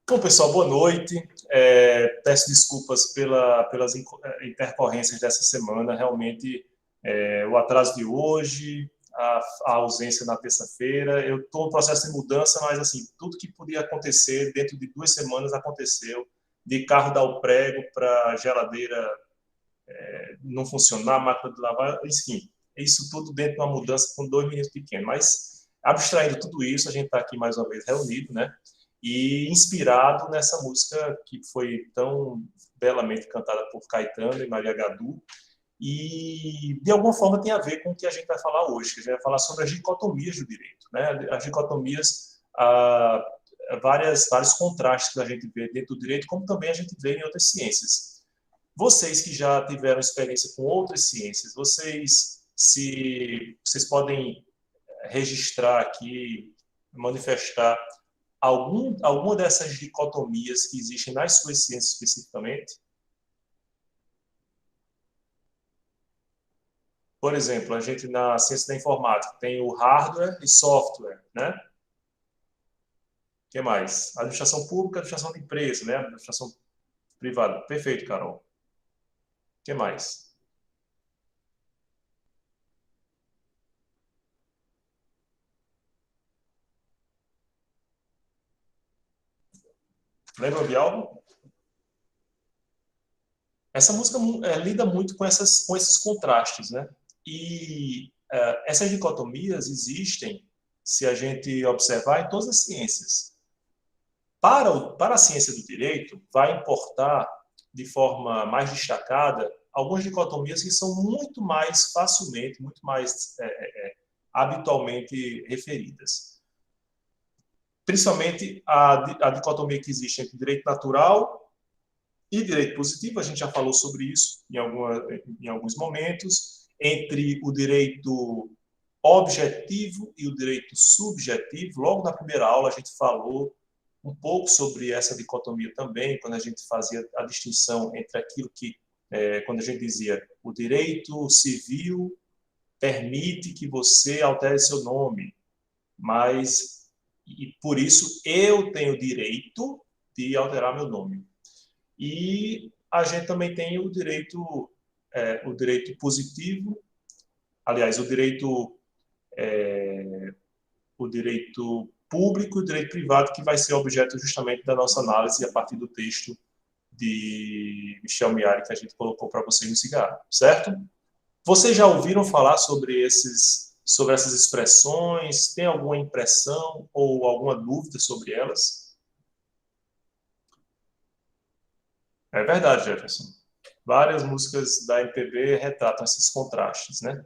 Bom, pessoal, boa noite. Peço desculpas pelas intercorrências dessa semana. Realmente, o atraso de hoje, a ausência na terça-feira. Eu estou no processo de mudança, mas assim, tudo que podia acontecer dentro de 2 semanas aconteceu. De carro dar o prego para geladeira não funcionar, máquina de lavar, enfim. Isso tudo dentro de uma mudança com 2 meninos pequenos. Mas, abstraindo tudo isso, a gente está aqui mais uma vez reunido, né? E inspirado nessa música que foi tão belamente cantada por Caetano e Maria Gadu, e de alguma forma tem a ver com o que a gente vai falar hoje, que a gente vai falar sobre as dicotomias do direito, né? As dicotomias, vários contrastes que a gente vê dentro do direito, como também a gente vê em outras ciências. Vocês que já tiveram experiência com outras ciências, vocês podem registrar aqui, manifestar alguma dessas dicotomias que existem nas suas ciências especificamente? Por exemplo, a gente na ciência da informática tem o hardware e software, né? O que mais? Administração pública, administração de empresa, né? Administração privada. Perfeito, Carol. O que mais? Lembra de algo? Essa música lida muito com esses contrastes, né? E essas dicotomias existem, se a gente observar, em todas as ciências. Para a ciência do direito, vai importar de forma mais destacada algumas dicotomias que são muito mais facilmente, muito mais habitualmente referidas. Principalmente a dicotomia que existe entre direito natural e direito positivo, a gente já falou sobre isso em alguns momentos, entre o direito objetivo e o direito subjetivo. Logo na primeira aula a gente falou um pouco sobre essa dicotomia também, quando a gente fazia a distinção entre aquilo que, quando a gente dizia, o direito civil permite que você altere seu nome, mas e por isso eu tenho direito de alterar meu nome. E a gente também tem o direito positivo, aliás, o direito público e o direito privado, que vai ser objeto justamente da nossa análise a partir do texto de Michel Miari que a gente colocou para vocês no cigarro, certo? Vocês já ouviram falar sobre essas expressões? Tem alguma impressão ou alguma dúvida sobre elas? É verdade, Jefferson. Várias músicas da MPB retratam esses contrastes, né?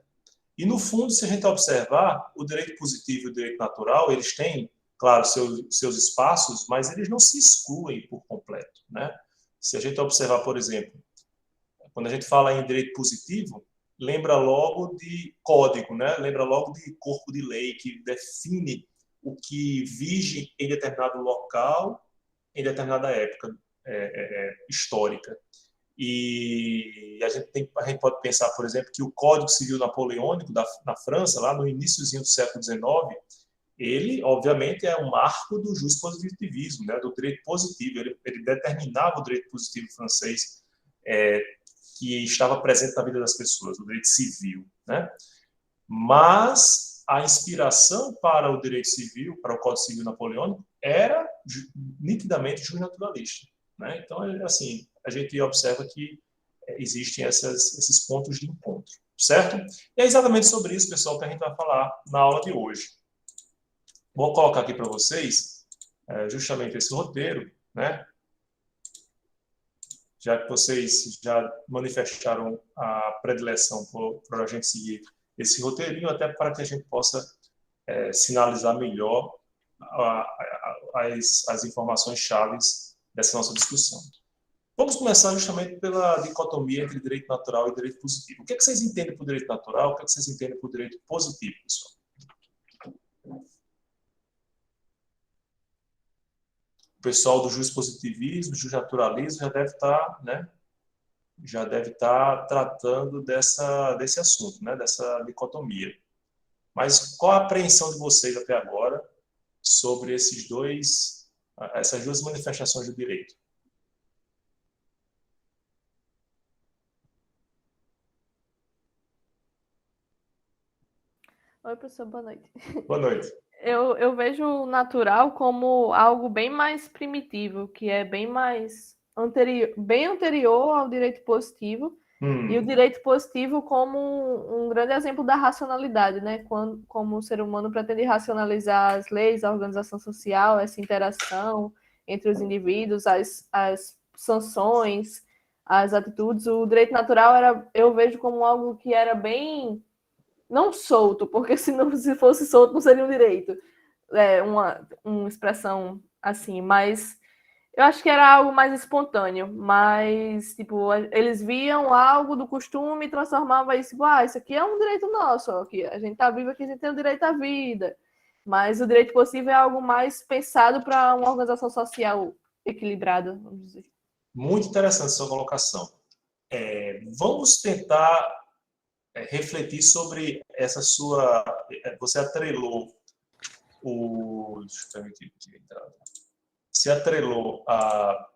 E, no fundo, se a gente observar, o direito positivo e o direito natural, eles têm, claro, seus espaços, mas eles não se excluem por completo, né? Se a gente observar, por exemplo, quando a gente fala em direito positivo, lembra logo de código, né? Lembra logo de corpo de lei que define o que vige em determinado local, em determinada época histórica. E a gente pode pensar, por exemplo, que o Código Civil Napoleônico na França, lá no iníciozinho do século XIX, ele, obviamente, é um marco do positivismo, né, do direito positivo. Ele determinava o direito positivo francês que estava presente na vida das pessoas, o direito civil, né? Mas a inspiração para o direito civil, para o Código Civil Napoleônico, era nitidamente justnaturalista, né? Então, assim, a gente observa que existem esses pontos de encontro, certo? E é exatamente sobre isso, pessoal, que a gente vai falar na aula de hoje. Vou colocar aqui para vocês justamente esse roteiro, né? Já que vocês já manifestaram a predileção por a gente seguir esse roteirinho, até para que a gente possa sinalizar melhor as informações chaves dessa nossa discussão. Vamos começar justamente pela dicotomia entre direito natural e direito positivo. O que vocês entendem por direito natural? O que vocês entendem por direito positivo, pessoal? O pessoal do positivismo, justnaturalismo já deve estar, né, tratando desse assunto, né, dessa dicotomia. Mas qual a apreensão de vocês até agora sobre esses dois essas duas manifestações do direito. Oi, professor, boa noite. Boa noite. Eu vejo o natural como algo bem mais primitivo, que é bem anterior ao direito positivo, e o direito positivo como um grande exemplo da racionalidade, né? Como o ser humano pretende racionalizar as leis, a organização social, essa interação entre os indivíduos, as sanções, as atitudes. O direito natural eu vejo como algo que era bem não solto, porque senão, se fosse solto, não seria um direito. Uma expressão assim, mas eu acho que era algo mais espontâneo, mas, tipo, eles viam algo do costume e transformavam isso, tipo, isso aqui é um direito nosso, ó, que a gente tá vivo aqui, a gente tem o direito à vida. Mas o direito possível é algo mais pensado para uma organização social equilibrada, vamos dizer. Muito interessante sua colocação. Vamos tentar refletir sobre essa sua... Você atrelou o... Deixa eu ver aqui. Você atrelou a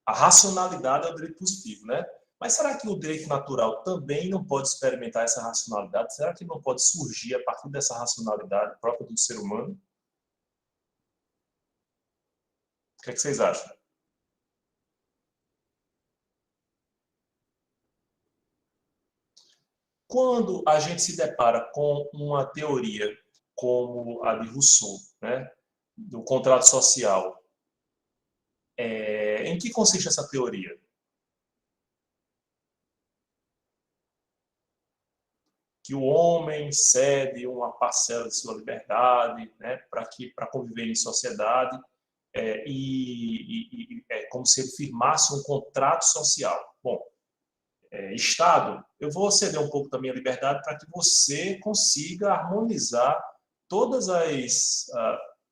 racionalidade ao direito positivo, né? Mas será que o direito natural também não pode experimentar essa racionalidade? Será que não pode surgir a partir dessa racionalidade própria do ser humano? O que é que vocês acham? Quando a gente se depara com uma teoria como a de Rousseau, né, do contrato social, em que consiste essa teoria? Que o homem cede uma parcela de sua liberdade, né, para conviver em sociedade, é como se ele firmasse um contrato social. Bom, Estado, eu vou ceder um pouco da minha liberdade para que você consiga harmonizar todas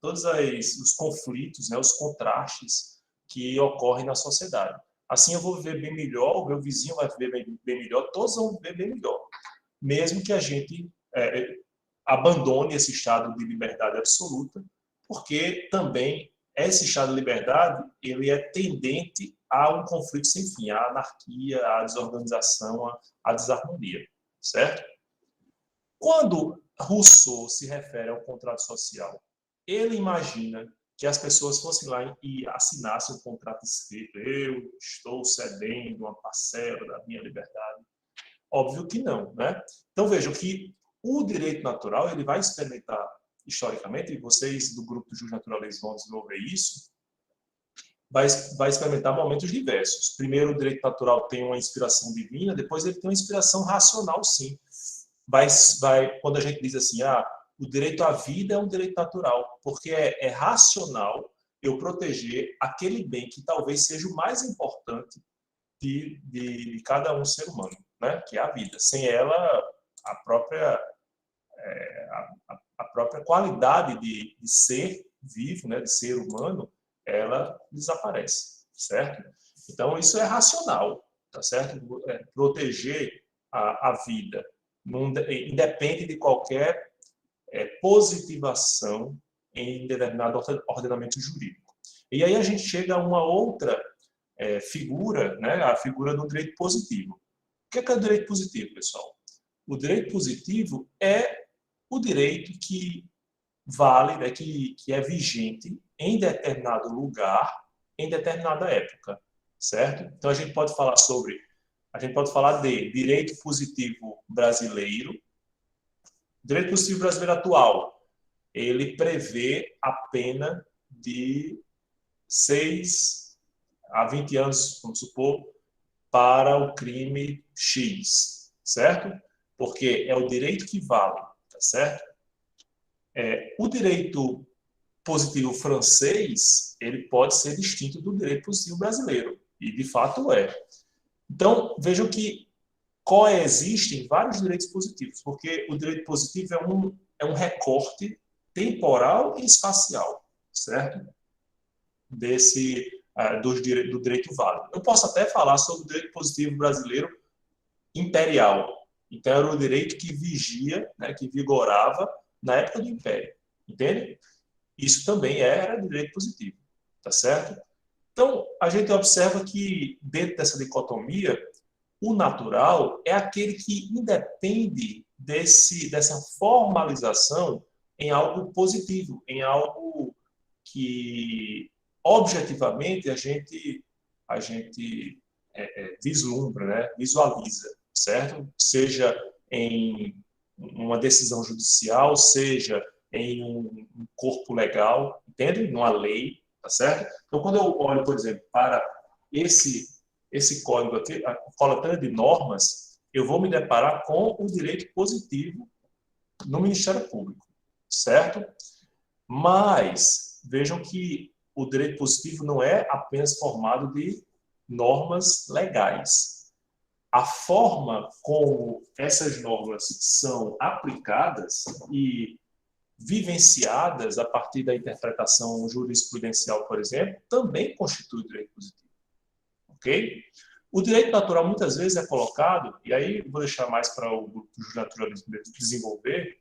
os conflitos, né, os contrastes que ocorrem na sociedade. Assim eu vou viver bem melhor, o meu vizinho vai viver bem melhor, todos vão viver bem melhor. Mesmo que a gente abandone esse estado de liberdade absoluta, porque também esse estado de liberdade ele é tendente a um conflito sem fim, à anarquia, à desorganização, à desarmonia, certo? Quando Rousseau se refere ao contrato social, ele imagina que as pessoas fossem lá e assinassem um contrato escrito, eu estou cedendo uma parcela da minha liberdade. Óbvio que não, né? Então vejam que o direito natural ele vai experimentar historicamente, e vocês do grupo do Jus Naturalistas vão desenvolver isso, vai experimentar momentos diversos. Primeiro, o direito natural tem uma inspiração divina, depois ele tem uma inspiração racional, sim. Quando a gente diz assim, o direito à vida é um direito natural, porque é racional eu proteger aquele bem que talvez seja o mais importante de cada um ser humano, né? Que é a vida. Sem ela, a própria, a própria qualidade de ser vivo, né? De ser humano, ela desaparece, certo? Então, isso é racional, tá certo? Proteger a vida independe de qualquer positivação em determinado ordenamento jurídico. E aí a gente chega a uma outra figura, né, a figura do direito positivo. O que é o direito positivo, pessoal? O direito positivo é o direito que vale, né, que é vigente em determinado lugar, em determinada época, certo? Então a gente pode falar de direito positivo brasileiro. O direito positivo brasileiro atual, ele prevê a pena de 6 a 20 anos, vamos supor, para o crime X, certo? Porque é o direito que vale, tá certo? O direito positivo francês, ele pode ser distinto do direito positivo brasileiro, e de fato é. Então, vejam que coexistem vários direitos positivos, porque o direito positivo é um recorte temporal e espacial, certo? Do direito válido. Eu posso até falar sobre o direito positivo brasileiro imperial. Então, era o direito que vigia, né, que vigorava na época do Império. Entende? isso também era direito positivo, tá certo? Então, a gente observa que, dentro dessa dicotomia, o natural é aquele que independe dessa formalização em algo positivo, em algo que, objetivamente, a gente vislumbra, né? Visualiza, certo? Seja em uma decisão judicial, seja em um corpo legal, entende? Numa lei, tá certo? Então, quando eu olho, por exemplo, para esse código aqui, a coletânea de normas, eu vou me deparar com o direito positivo no Ministério Público, certo? Mas vejam que o direito positivo não é apenas formado de normas legais. A forma como essas normas são aplicadas e vivenciadas a partir da interpretação jurisprudencial, por exemplo, também constitui o direito positivo. Ok? O direito natural muitas vezes é colocado, e aí vou deixar mais para o grupo de naturalismo desenvolver,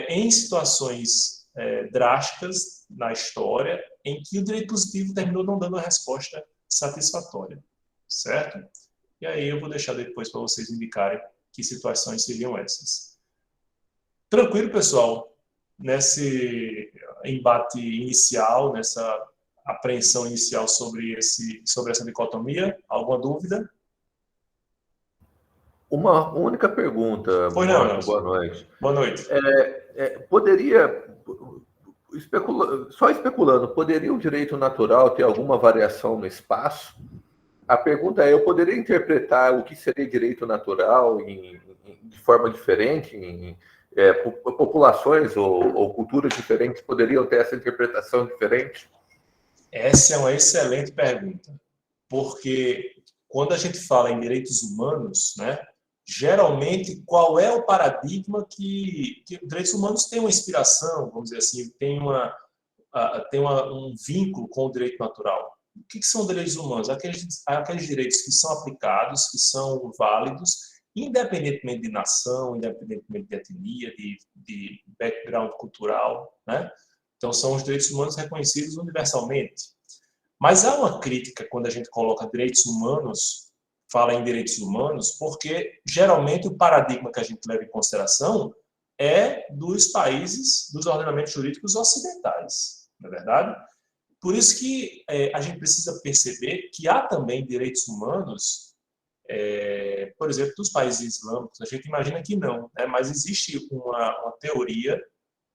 em situações drásticas na história, em que o direito positivo terminou não dando uma resposta satisfatória, certo? E aí eu vou deixar depois para vocês indicarem que situações seriam essas. Tranquilo, pessoal? Nesse embate inicial, nessa apreensão inicial sobre essa dicotomia, alguma dúvida? Uma única pergunta, Pois não, Morton, Nelson. boa noite. Boa noite. Poderia, só especulando, poderia o direito natural ter alguma variação no espaço? A pergunta é, eu poderia interpretar o que seria direito natural de forma diferente? Populações ou culturas diferentes poderiam ter essa interpretação diferente? Essa é uma excelente pergunta, porque quando a gente fala em direitos humanos, né, geralmente qual é o paradigma que os direitos humanos têm uma inspiração, vamos dizer assim, tem um vínculo com o direito natural. O que são direitos humanos? Aqueles direitos que são aplicados, que são válidos, independentemente de nação, independentemente de etnia, de background cultural, né? Então, são os direitos humanos reconhecidos universalmente. Mas há uma crítica quando a gente coloca direitos humanos, fala em direitos humanos, porque geralmente o paradigma que a gente leva em consideração é dos países, dos ordenamentos jurídicos ocidentais, não é verdade? Por isso que a gente precisa perceber que há também direitos humanos, por exemplo, dos países islâmicos. A gente imagina que não, né? Mas existe uma teoria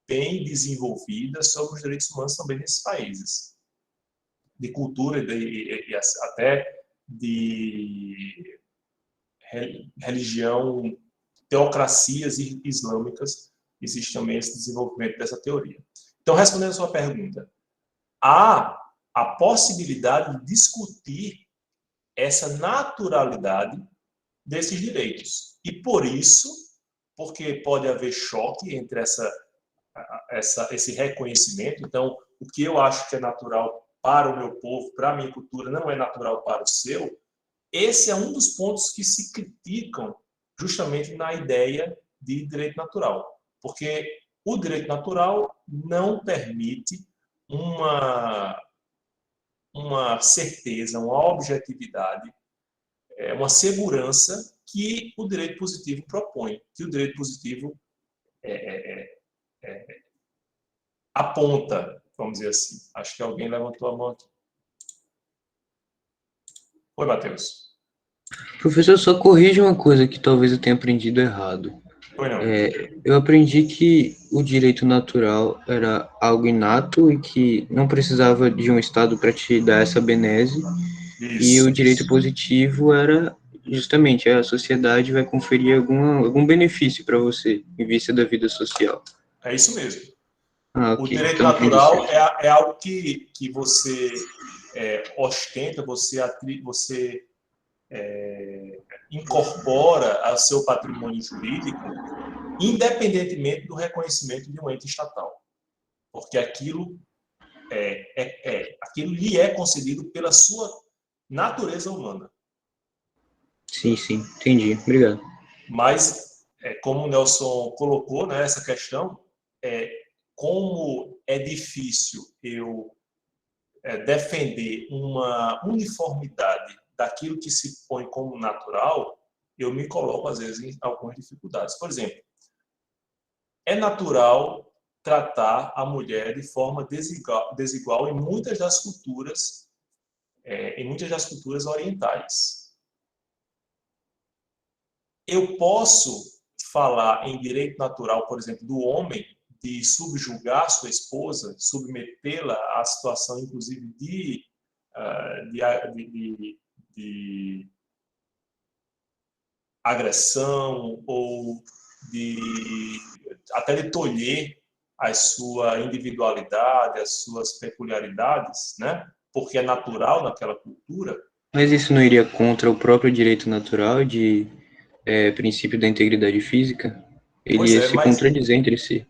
bem desenvolvida sobre os direitos humanos também nesses países, de cultura e até de religião, teocracias islâmicas, existe também esse desenvolvimento dessa teoria. Então, respondendo a sua pergunta, há a possibilidade de discutir essa naturalidade desses direitos. E por isso, porque pode haver choque entre esse reconhecimento, então, o que eu acho que é natural para o meu povo, para a minha cultura, não é natural para o seu, esse é um dos pontos que se criticam justamente na ideia de direito natural. Porque o direito natural não permite uma certeza, uma objetividade, uma segurança que o direito positivo propõe, que o direito positivo aponta, vamos dizer assim. Acho que alguém levantou a mão aqui. Oi, Matheus. Professor, só corrija uma coisa que talvez eu tenha aprendido errado. Oi, não. Eu aprendi que o direito natural era algo inato e que não precisava de um Estado para te dar essa benese. Isso. E o direito positivo era justamente a sociedade vai conferir algum benefício para você em vista da vida social. É isso mesmo. Okay. O direito natural é algo que você ostenta, você incorpora ao seu patrimônio jurídico, independentemente do reconhecimento de um ente estatal. Porque aquilo lhe é concedido pela sua natureza humana. Sim, entendi. Obrigado. Mas, como o Nelson colocou, né, essa questão, como é difícil eu defender uma uniformidade daquilo que se põe como natural, eu me coloco, às vezes, em algumas dificuldades. Por exemplo, é natural tratar a mulher de forma desigual em muitas das culturas, orientais. Eu posso falar em direito natural, por exemplo, do homem de subjugar sua esposa, submetê-la à situação, inclusive, de agressão ou até de tolher a sua individualidade, as suas peculiaridades, né? Porque é natural naquela cultura. Mas isso não iria contra o próprio direito natural de princípio da integridade física? Ele ia se contradizer entre si.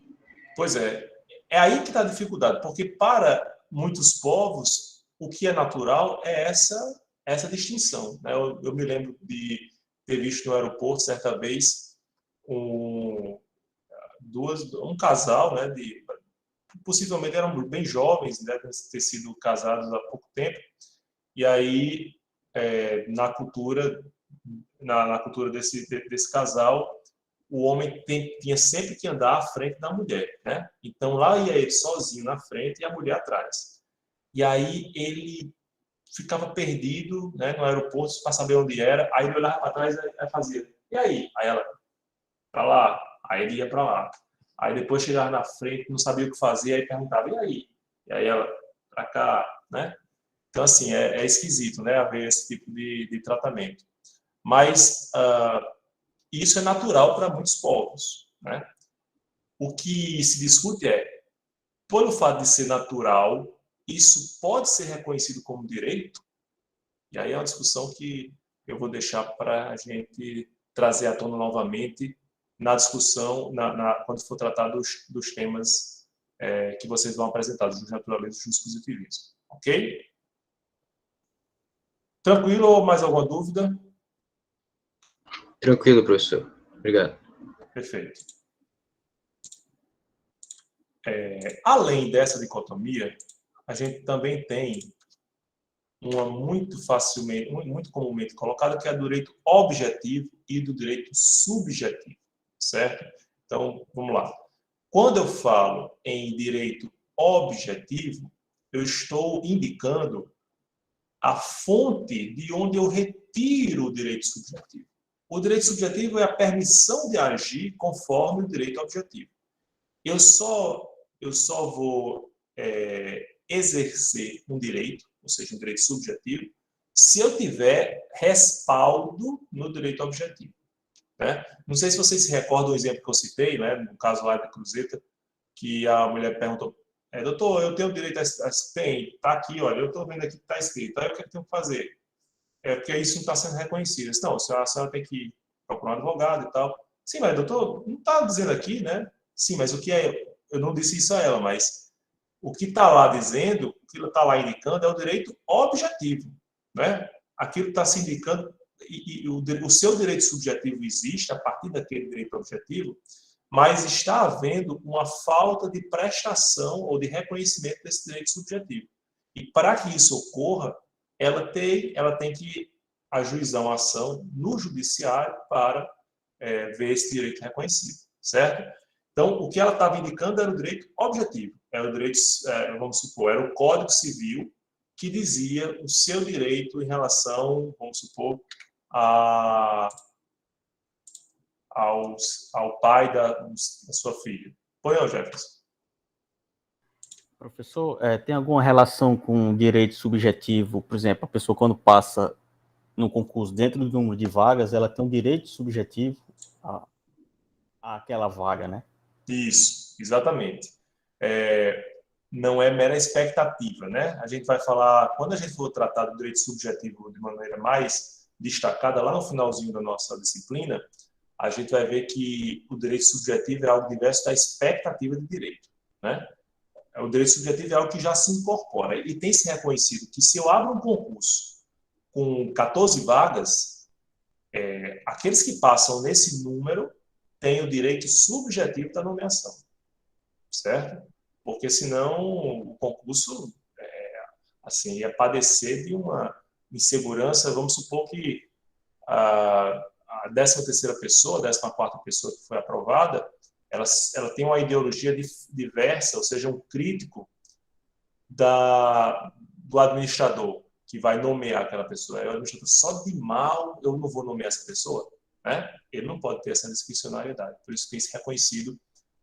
Pois é. É aí que está a dificuldade, porque para muitos povos, o que é natural é essa distinção, né? Eu me lembro de ter visto no aeroporto, certa vez, um casal, né, possivelmente eram bem jovens, né, ter sido casados há pouco tempo, e aí, na cultura desse casal, o homem tinha sempre que andar à frente da mulher, né? Então, lá ia ele sozinho na frente e a mulher atrás. E aí, ele ficava perdido, né, no aeroporto para saber onde era. Aí ele olhava para trás e fazia, e aí? Aí ela, para lá. Aí ele ia para lá. Aí depois chegava na frente, não sabia o que fazer, aí perguntava, e aí? E aí ela, para cá, né? Então, assim, é esquisito, né, haver esse tipo de tratamento. Mas isso é natural para muitos povos, né? O que se discute é, pelo fato de ser natural, isso pode ser reconhecido como direito? E aí é uma discussão que eu vou deixar para a gente trazer à tona novamente na discussão, quando for tratar dos temas que vocês vão apresentar, dos naturalismo e positivismo. Ok? Tranquilo ou mais alguma dúvida? Tranquilo, professor. Obrigado. Perfeito. Além dessa dicotomia, a gente também tem uma muito comumente colocada, que é do direito objetivo e do direito subjetivo, certo? Então, vamos lá. Quando eu falo em direito objetivo, eu estou indicando a fonte de onde eu retiro o direito subjetivo. O direito subjetivo é a permissão de agir conforme o direito objetivo. Eu só vou exercer um direito, ou seja, um direito subjetivo, se eu tiver respaldo no direito objetivo, né? Não sei se vocês se recordam do exemplo que eu citei, né, no caso lá da Cruzeta, que a mulher perguntou, doutor, eu tenho direito a... Tem, está aqui, olha, eu estou vendo aqui que está escrito, aí o que eu tenho que fazer? Porque isso não está sendo reconhecido. Eu disse, não, a senhora tem que procurar um advogado e tal. Sim, mas doutor, não está dizendo aqui, né? Sim, mas o que é... Eu não disse isso a ela, mas o que está lá dizendo, o que está lá indicando é o direito objetivo, né? Aquilo está se indicando, e o seu direito subjetivo existe a partir daquele direito objetivo, mas está havendo uma falta de prestação ou de reconhecimento desse direito subjetivo. E para que isso ocorra, ela tem que ajuizar uma ação no judiciário para ver esse direito reconhecido, certo? Então, o que ela estava indicando era o direito objetivo, era o direito, vamos supor, era o Código Civil que dizia o seu direito em relação, vamos supor, ao pai da sua filha. Põe, Jefferson. Professor, tem alguma relação com o direito subjetivo? Por exemplo, a pessoa quando passa no concurso dentro do número de vagas, ela tem um direito subjetivo àquela vaga, né? Isso, exatamente. Não é mera expectativa, né? A gente vai falar, quando a gente for tratar do direito subjetivo de maneira mais destacada, lá no finalzinho da nossa disciplina, a gente vai ver que o direito subjetivo é algo diverso da expectativa de direito, né? O direito subjetivo é algo que já se incorpora e tem se reconhecido que se eu abro um concurso com 14 vagas, aqueles que passam nesse número têm o direito subjetivo da nomeação, certo? porque senão o concurso assim, ia padecer de uma insegurança. Vamos supor que a 13ª pessoa, a 14ª pessoa que foi aprovada, ela tem uma ideologia diversa, ou seja, um crítico do administrador que vai nomear aquela pessoa. O administrador, só de mal eu não vou nomear essa pessoa, né? Ele não pode ter essa discricionariedade. Por isso tem se reconhecido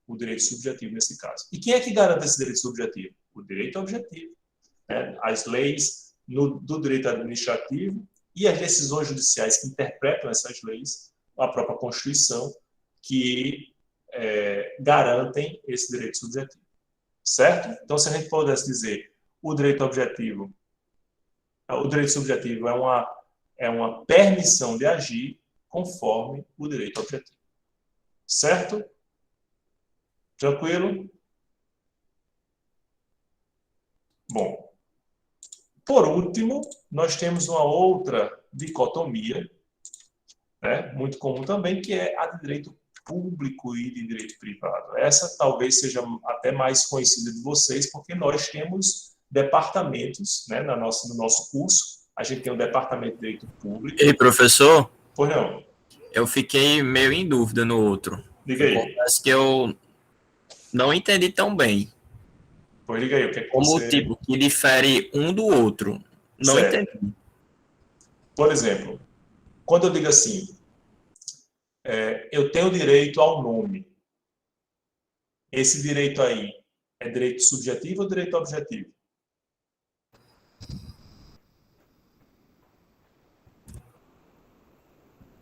o direito subjetivo nesse caso. E quem é que garante esse direito subjetivo? O direito objetivo, né? As leis do direito administrativo e as decisões judiciais que interpretam essas leis, a própria Constituição, que garantem esse direito subjetivo. Certo? Então, se a gente pudesse dizer o direito objetivo, o direito subjetivo é uma permissão de agir conforme o direito objetivo. Certo? Tranquilo? Bom, por último, nós temos uma outra dicotomia, né, muito comum também, que é a de direito público e de direito privado. Essa talvez seja até mais conhecida de vocês, porque nós temos departamentos, né, no nosso curso. A gente tem um departamento de direito público. Ei, professor? Pois não. Eu fiquei meio em dúvida no outro. Diga aí. Confesso que eu não entendi tão bem. Pois diga aí, o que é que como você... tipo que difere um do outro. Não certo. entendi. Por exemplo, quando eu digo assim, eu tenho direito ao nome. Esse direito aí é direito subjetivo ou direito objetivo?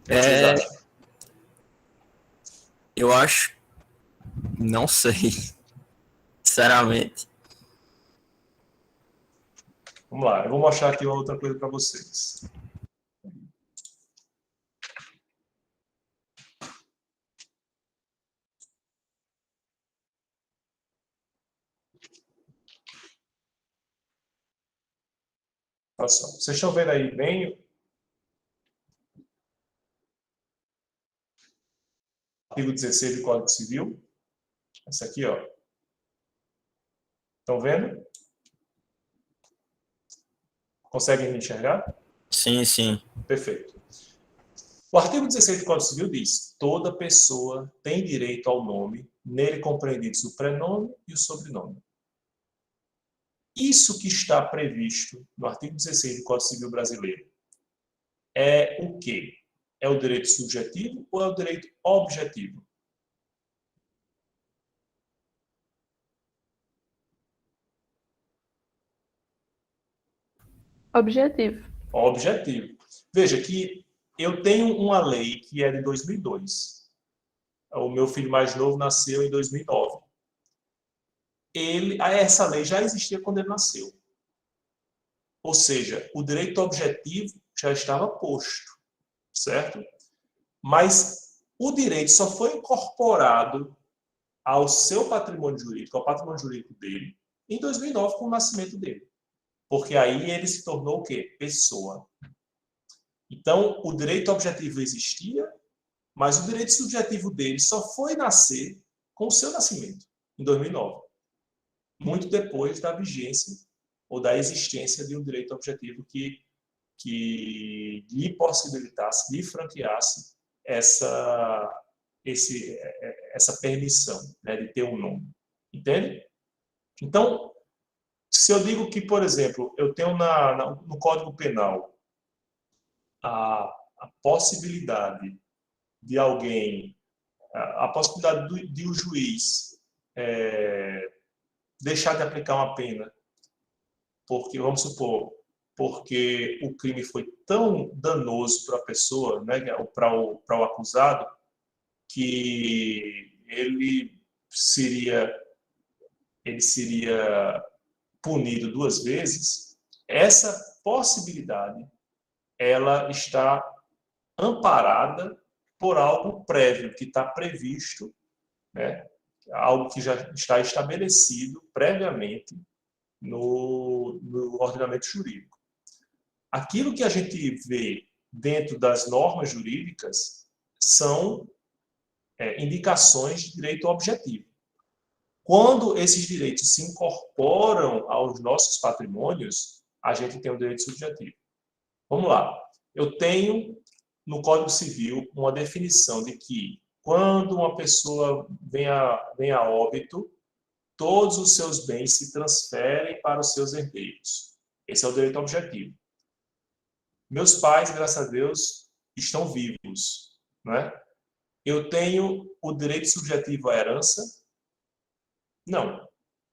O que vocês acham? Eu acho... Não sei. Sinceramente. Vamos lá, eu vou mostrar aqui outra coisa para vocês. Olha só, vocês estão vendo aí bem o artigo 16 do Código Civil? Essa aqui, ó. Estão vendo? Conseguem me enxergar? Sim, sim. Perfeito. O artigo 16 do Código Civil diz: toda pessoa tem direito ao nome, nele compreendidos o prenome e o sobrenome. Isso que está previsto no artigo 16 do Código Civil brasileiro é o quê? É o direito subjetivo ou é o direito objetivo? Objetivo. Objetivo. Veja que eu tenho uma lei que é de 2002. O meu filho mais novo nasceu em 2009. Essa lei já existia quando ele nasceu. Ou seja, o direito objetivo já estava posto, certo? Mas o direito só foi incorporado ao seu patrimônio jurídico, ao patrimônio jurídico dele, em 2009, com o nascimento dele. Porque aí ele se tornou o quê? Pessoa. Então, o direito objetivo existia, mas o direito subjetivo dele só foi nascer com o seu nascimento, em 2009. Muito depois da vigência ou da existência de um direito objetivo que lhe possibilitasse, lhe franqueasse essa permissão, né, de ter um nome. Entende? Então, se eu digo que, por exemplo, eu tenho no Código Penal a possibilidade de alguém, a possibilidade de o juiz deixar de aplicar uma pena, porque, vamos supor, porque o crime foi tão danoso para a pessoa, né, para o acusado, que ele seria punido 2 vezes. Essa possibilidade ela está amparada por algo prévio que está previsto, né? Algo que já está estabelecido previamente no ordenamento jurídico. Aquilo que a gente vê dentro das normas jurídicas são indicações de direito objetivo. Quando esses direitos se incorporam aos nossos patrimônios, a gente tem o direito subjetivo. Vamos lá. Eu tenho no Código Civil uma definição de que quando uma pessoa vem a óbito, todos os seus bens se transferem para os seus herdeiros. Esse é o direito objetivo. Meus pais, graças a Deus, estão vivos, né? Eu tenho o direito subjetivo à herança? Não,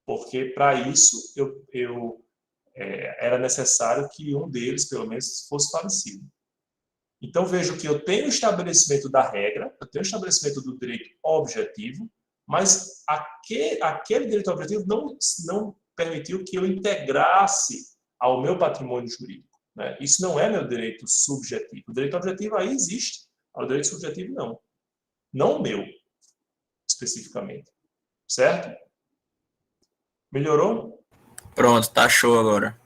porque para isso era necessário que um deles, pelo menos, fosse falecido. Então, vejo que eu tenho o estabelecimento da regra, eu tenho o estabelecimento do direito objetivo, mas aquele direito objetivo não permitiu que eu integrasse ao meu patrimônio jurídico, né? Isso não é meu direito subjetivo. O direito objetivo aí existe, o direito subjetivo não. Não o meu, especificamente. Certo? Melhorou? Pronto, tá show agora.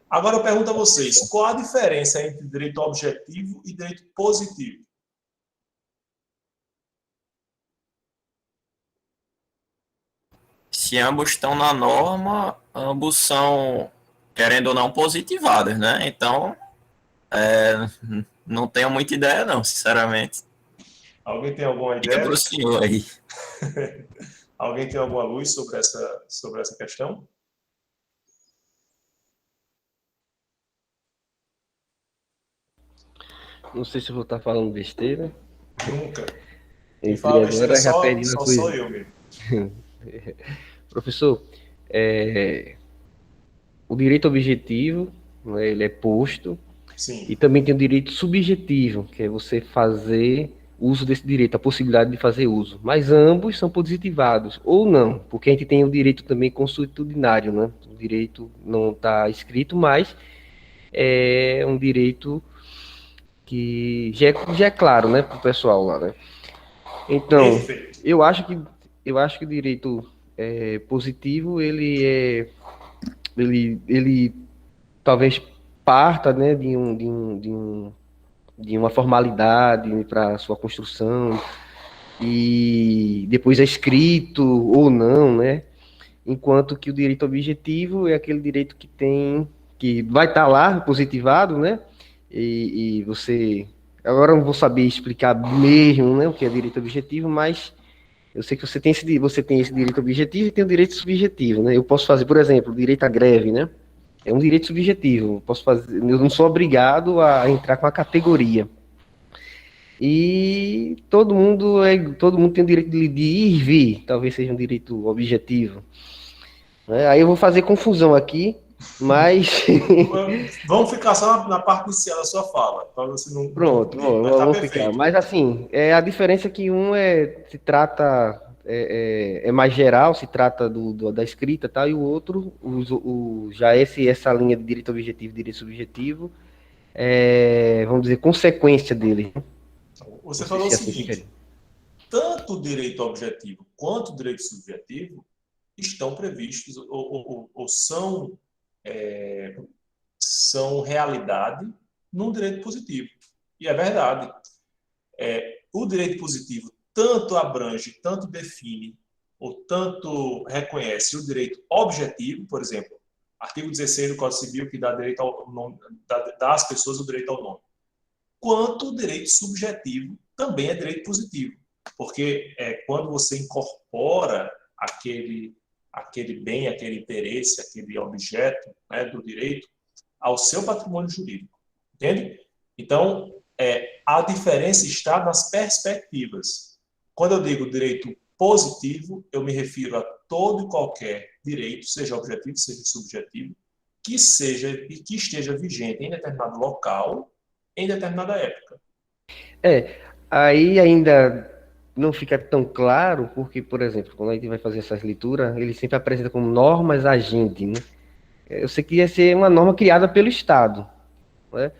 Agora eu pergunto a vocês, qual a diferença entre direito objetivo e direito positivo? Se ambos estão na norma, ambos são, querendo ou não, positivados, né? Então, não tenho muita ideia, não, sinceramente. Alguém tem alguma Fica ideia? pro senhor aí. Alguém tem alguma luz sobre essa questão? Não sei se eu vou estar falando besteira. Nunca. Quem Entrei fala besteira agora, já perdi só uma coisa. sou eu mesmo. Professor, o direito objetivo, né, ele é posto, Sim. e também tem o direito subjetivo, que é você fazer uso desse direito, a possibilidade de fazer uso. Mas ambos são positivados, ou não, porque a gente tem o direito também consuetudinário, né? O direito não está escrito, mas é um direito que já é claro, né, para o pessoal lá, né? Então, Perfeito. eu acho que o direito positivo, ele talvez parta, né, de uma formalidade para sua construção, e depois é escrito ou não, né? Enquanto que o direito objetivo é aquele direito que vai estar lá positivado, né? E você, agora eu não vou saber explicar mesmo, né, o que é direito objetivo, mas eu sei que você tem esse direito objetivo e tem o direito subjetivo, né? Eu posso fazer, por exemplo, o direito à greve, né? É um direito subjetivo. Eu não sou obrigado a entrar com a categoria. E todo mundo tem o direito de ir e vir, talvez seja um direito objetivo. Aí eu vou fazer confusão aqui, mas... Vamos ficar só na parte inicial da sua fala, para você não... Pronto, vamos ficar. Mas assim, a diferença é que um se trata... É mais geral, se trata da escrita, tal, e o outro, já essa linha de direito objetivo e direito subjetivo, vamos dizer, consequência dele. Você falou o seguinte, tanto o direito objetivo quanto o direito subjetivo estão previstos ou são realidade num direito positivo. E é verdade. O direito positivo tanto abrange, tanto define, ou tanto reconhece o direito objetivo, por exemplo, artigo 16 do Código Civil, que dá direito ao nome, dá às pessoas o direito ao nome, quanto o direito subjetivo também é direito positivo, porque quando você incorpora aquele bem, aquele interesse, aquele objeto, né, do direito ao seu patrimônio jurídico, entende? Então, a diferença está nas perspectivas. Quando eu digo direito positivo, eu me refiro a todo e qualquer direito, seja objetivo, seja subjetivo, que esteja vigente em determinado local, em determinada época. Aí ainda não fica tão claro, porque, por exemplo, quando a gente vai fazer essas leituras, ele sempre apresenta como normas agente, né? Eu sei que ia ser uma norma criada pelo Estado, né?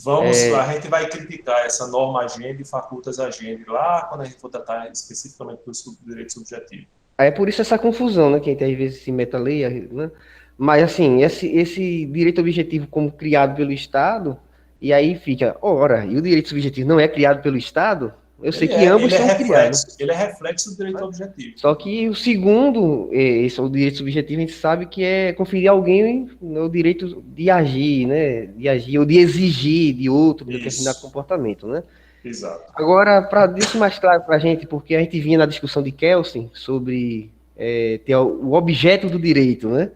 A gente vai criticar essa norma agente e facultas agente lá quando a gente for tratar especificamente do direito subjetivo. É por isso essa confusão, né? Que a gente às vezes se mete a lei, né? Mas assim, esse direito objetivo como criado pelo Estado, e aí fica, ora, e o direito subjetivo não é criado pelo Estado? Eu sei que ambos são criados. Ele é reflexo do direito objetivo. Só que o segundo, esse é o direito subjetivo, a gente sabe que é conferir a alguém o direito de agir, né? De agir ou de exigir de outro determinado comportamento, né? Exato. Agora, para deixar mais claro para a gente, porque a gente vinha na discussão de Kelsen sobre ter o objeto do direito, né?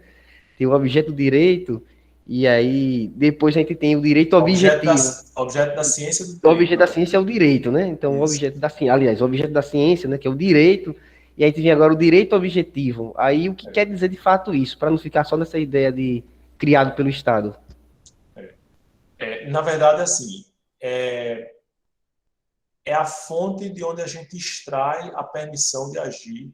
Tem o objeto do direito, e aí depois a gente tem o direito objetivo. Objeto da ciência do direito. O objeto da ciência é o direito, né? Então, o objeto da ciência, aliás, o objeto da ciência, né, que é o direito, e aí a gente vem agora o direito objetivo. Aí o que quer dizer de fato isso, para não ficar só nessa ideia de criado pelo Estado? Na verdade, assim, é a fonte de onde a gente extrai a permissão de agir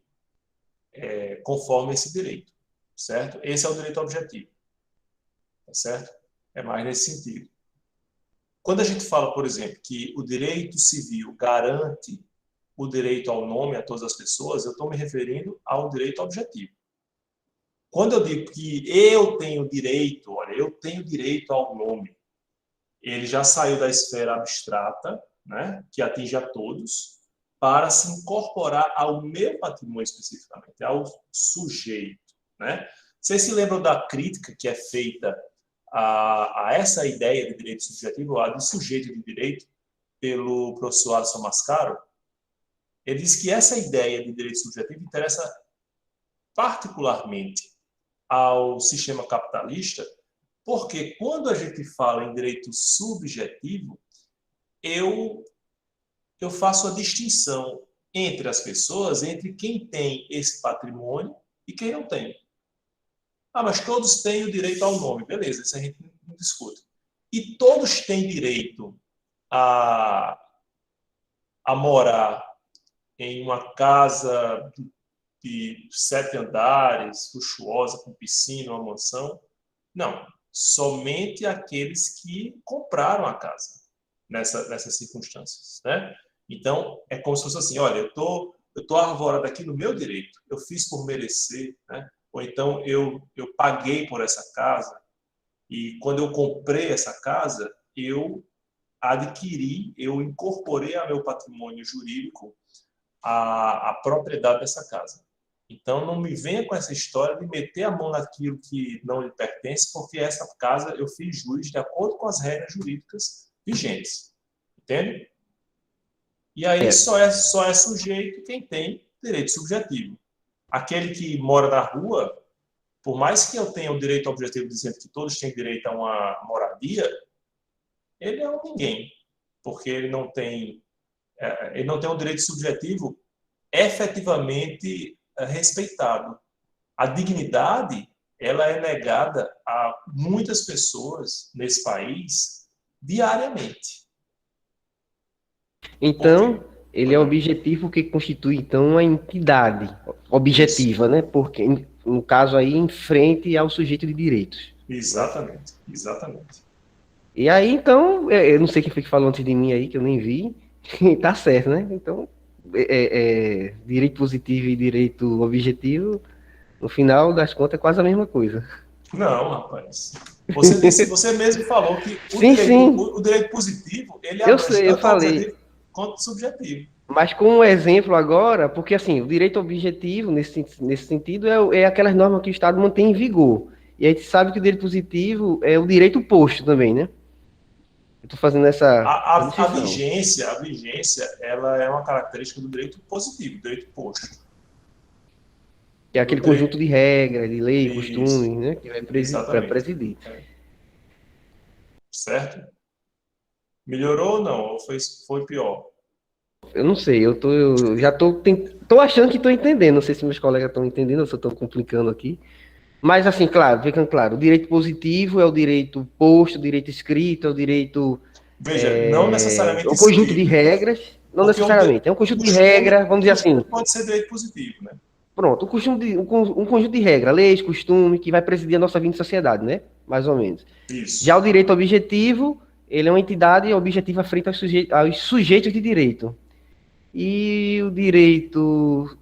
conforme esse direito, certo? Esse é o direito objetivo, tá certo? É mais nesse sentido. Quando a gente fala, por exemplo, que o direito civil garante o direito ao nome a todas as pessoas, eu estou me referindo ao direito objetivo. Quando eu digo que eu tenho direito, olha, eu tenho direito ao nome, ele já saiu da esfera abstrata, né, que atinge a todos, para se incorporar ao meu patrimônio especificamente, ao sujeito, né? Vocês se lembram da crítica que é feita a essa ideia de direito subjetivo, a de sujeito de direito, pelo professor Alisson Mascaro? Ele diz que essa ideia de direito subjetivo interessa particularmente ao sistema capitalista, porque quando a gente fala em direito subjetivo, eu faço a distinção entre as pessoas, entre quem tem esse patrimônio e quem não tem. Ah, mas todos têm o direito ao nome. Beleza, isso a gente não discute. E todos têm direito a morar em uma casa de 7 andares, luxuosa, com piscina, uma mansão? Não. Somente aqueles que compraram a casa nessas circunstâncias, né? Então, é como se fosse assim, olha, eu tô arvorado aqui no meu direito, eu fiz por merecer, né? Ou então eu paguei por essa casa e quando eu comprei essa casa, eu adquiri, eu incorporei ao meu patrimônio jurídico a propriedade dessa casa. Então, não me venha com essa história de meter a mão naquilo que não lhe pertence, porque essa casa eu fiz jus de acordo com as regras jurídicas vigentes. Entende? E aí só é sujeito quem tem direito subjetivo. Aquele que mora na rua, por mais que eu tenha o direito objetivo dizendo que todos têm direito a uma moradia, ele é um ninguém, porque ele não tem um direito subjetivo efetivamente respeitado. A dignidade, ela é negada a muitas pessoas nesse país diariamente. Então, ele é objetivo que constitui, então, uma entidade objetiva, né? Porque, no caso aí, em frente ao sujeito de direitos. Exatamente, exatamente. E aí, então, eu não sei quem foi que falou antes de mim aí, que eu nem vi, tá certo, né? Então, direito positivo e direito objetivo, no final das contas, é quase a mesma coisa. Não, rapaz. Você mesmo falou que o direito positivo, ele abrange tanto objetivo quanto subjetivo. Mas com um exemplo agora, porque assim, o direito objetivo, nesse sentido, é aquelas normas que o Estado mantém em vigor. E a gente sabe que o direito positivo é o direito posto também, né? Eu estou fazendo essa... A vigência, ela é uma característica do direito positivo, do direito posto. Que é aquele conjunto de regras, de lei, costumes, né? Que vai presidir. Certo? Melhorou ou não? Ou foi pior? Eu não sei, eu já tô achando que estou entendendo. Não sei se meus colegas estão entendendo, ou se eu estou complicando aqui. Mas, assim, claro, ficando claro, o direito positivo é o direito posto, o direito escrito, é o direito... Veja, não necessariamente um conjunto de regras, não necessariamente, é um conjunto de regras, vamos dizer assim... Pode ser direito positivo, né? Pronto, um conjunto de regras, leis, costumes, que vai presidir a nossa vida em sociedade, né? Mais ou menos. Isso. Já o direito objetivo, ele é uma entidade objetiva frente aos sujeitos de direito. E o direito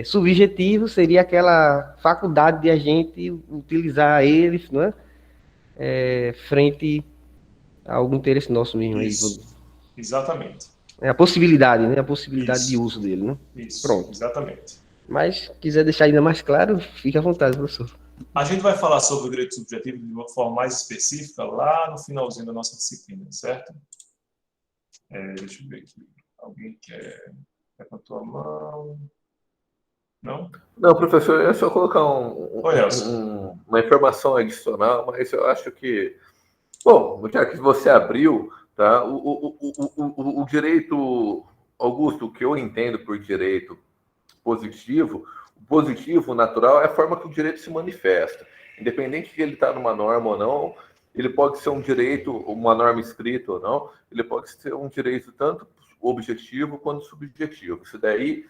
subjetivo seria aquela faculdade de a gente utilizar ele, não é? Frente a algum interesse nosso mesmo. Isso. Aí. Exatamente. É a possibilidade, né? A possibilidade Isso. de uso dele, né? Isso, Pronto. exatamente. Mas, quiser deixar ainda mais claro, fique à vontade, professor. A gente vai falar sobre o direito subjetivo de uma forma mais específica lá no finalzinho da nossa disciplina, certo? Deixa eu ver aqui. Alguém quer levantar a mão? Não? Não, professor, eu só colocar uma informação adicional, mas eu acho que, bom, já que você abriu, tá? O direito, Augusto, o que eu entendo por direito positivo, o positivo natural é a forma que o direito se manifesta. Independente de ele estar numa norma ou não, ele pode ser um direito, uma norma escrita ou não, ele pode ser um direito tanto objetivo quanto subjetivo. Isso daí,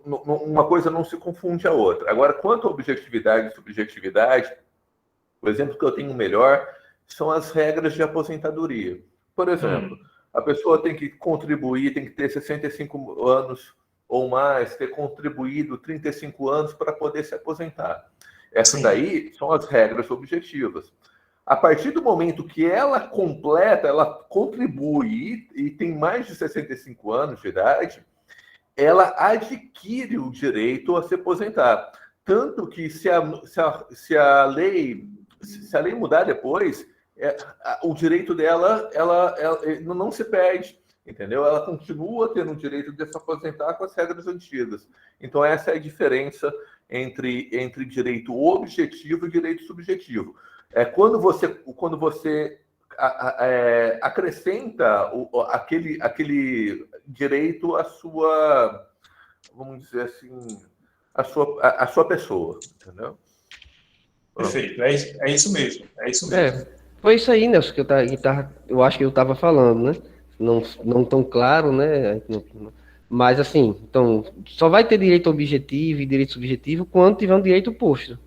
uma coisa não se confunde a outra. Agora, quanto à objetividade e subjetividade, o exemplo que eu tenho melhor são as regras de aposentadoria. Por exemplo, a pessoa tem que contribuir, tem que ter 65 anos ou mais, ter contribuído 35 anos para poder se aposentar. Essas daí são as regras objetivas. A partir do momento que ela completa, ela contribui e tem mais de 65 anos de idade, ela adquire o direito a se aposentar. Tanto que se a lei mudar depois, o direito dela ela não se perde, entendeu? Ela continua tendo o direito de se aposentar com as regras antigas. Então, essa é a diferença entre direito objetivo e direito subjetivo. Quando você acrescenta aquele direito à sua, vamos dizer assim, a sua pessoa, entendeu? Perfeito, é isso mesmo, é isso mesmo. Foi isso aí, Nelson, que eu acho que eu estava falando, né? Não tão claro, né? Mas assim, então, só vai ter direito objetivo e direito subjetivo quando tiver um direito posto.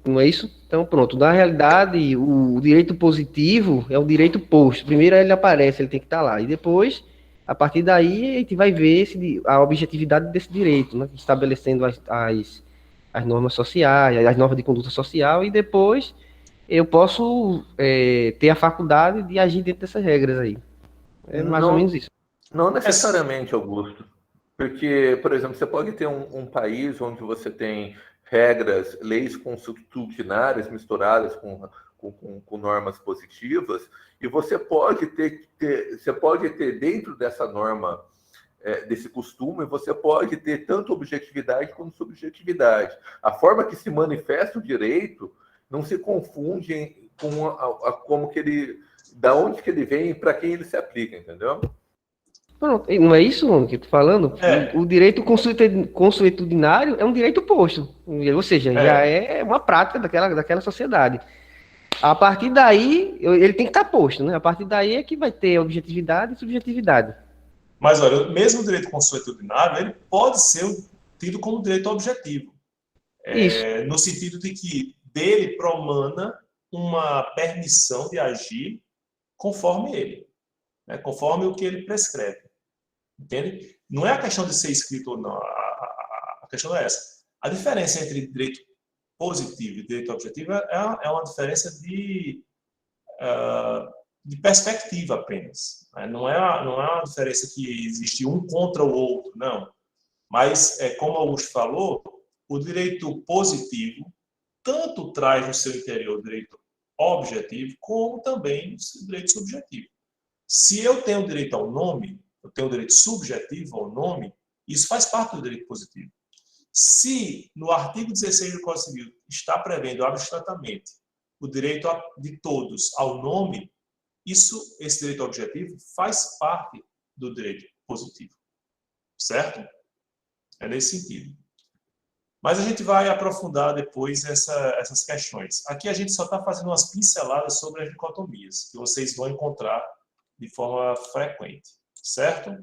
Não é isso? Então, pronto. Na realidade, o direito positivo é o direito posto. Primeiro ele aparece, ele tem que estar lá. E depois, a partir daí, a gente vai ver a objetividade desse direito, né? Estabelecendo as normas sociais, as normas de conduta social, e depois eu posso ter a faculdade de agir dentro dessas regras aí. É mais ou menos isso. Não necessariamente, Augusto. Porque, por exemplo, você pode ter um país onde você tem regras, leis constitucionárias misturadas com normas positivas, e você pode ter dentro dessa norma, desse costume, você pode ter tanto objetividade quanto subjetividade. A forma que se manifesta o direito não se confunde com como que ele, da onde que ele vem e para quem ele se aplica, entendeu? Pronto, não é isso, mano, que eu tô falando? O direito consuetudinário é um direito posto, ou seja, já é uma prática daquela sociedade. A partir daí, ele tem que estar posto, né? A partir daí é que vai ter objetividade e subjetividade. Mas, olha, mesmo o direito consuetudinário, ele pode ser tido como direito objetivo. No sentido de que dele promana uma permissão de agir conforme ele, né? Conforme o que ele prescreve. Entende? Não é a questão de ser escrito ou não. A questão é essa. A diferença entre direito positivo e direito objetivo é uma diferença de perspectiva apenas. Não é uma diferença que existe um contra o outro, não. Mas, como o Augusto falou, o direito positivo tanto traz no seu interior o direito objetivo, como também o direito subjetivo. Se eu tenho direito ao nome, eu tenho direito subjetivo ao nome, isso faz parte do direito positivo. Se no artigo 16 do Código Civil está prevendo abstratamente o direito de todos ao nome, esse direito objetivo faz parte do direito positivo. Certo? É nesse sentido. Mas a gente vai aprofundar depois essas questões. Aqui a gente só está fazendo umas pinceladas sobre as dicotomias, que vocês vão encontrar de forma frequente. Certo?